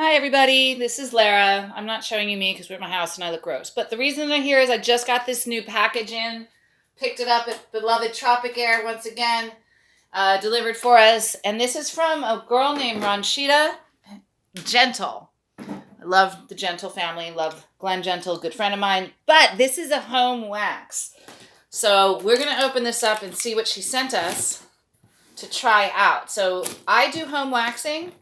Hi everybody, this is Lara. I'm not showing you me because we're at my house and I look gross. But the reason I'm here is I just got this new package in. Picked it up at beloved Tropic Air once again. Delivered for us. And this is from a girl named Ronchita Gentle. I love the Gentle family. Love Glenn Gentle, good friend of mine. But this is a home wax. So we're going to open this up and see what she sent us to try out. So I do home waxing.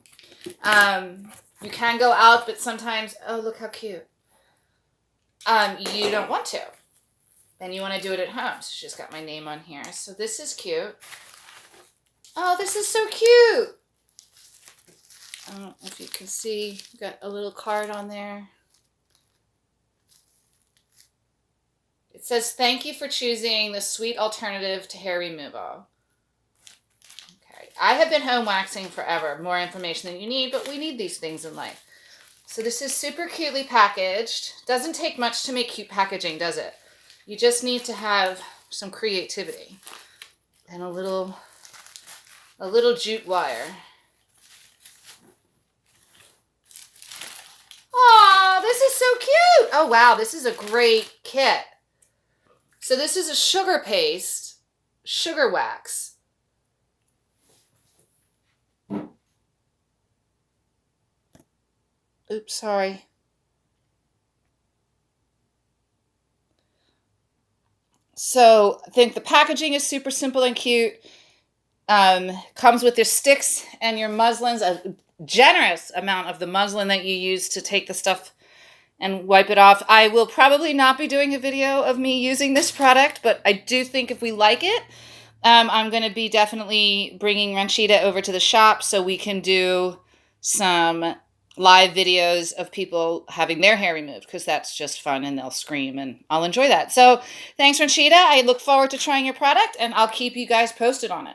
You can go out, but sometimes, oh, look how cute. You don't want to. And you want to do it at home. So she's got my name on here. So this is cute. Oh, this is so cute. I don't know if you can see. Got a little card on there. It says, thank you for choosing the sweet alternative to hair removal. I have been home waxing forever. More information than you need, but we need these things in life. So this is super cutely packaged. Doesn't take much to make cute packaging, does it? You just need to have some creativity. And a little jute wire. Aw, this is so cute. Oh, wow, this is a great kit. So this is a sugar paste, sugar wax. Oops, sorry. So I think the packaging is super simple and cute. Comes with your sticks and your muslins, a generous amount of the muslin that you use to take the stuff and wipe it off. I will probably not be doing a video of me using this product, but I do think if we like it, I'm going to be definitely bringing Ronchita over to the shop so we can do some live videos of people having their hair removed, because that's just fun and they'll scream and I'll enjoy that. So thanks, Ronchita. I look forward to trying your product and I'll keep you guys posted on it.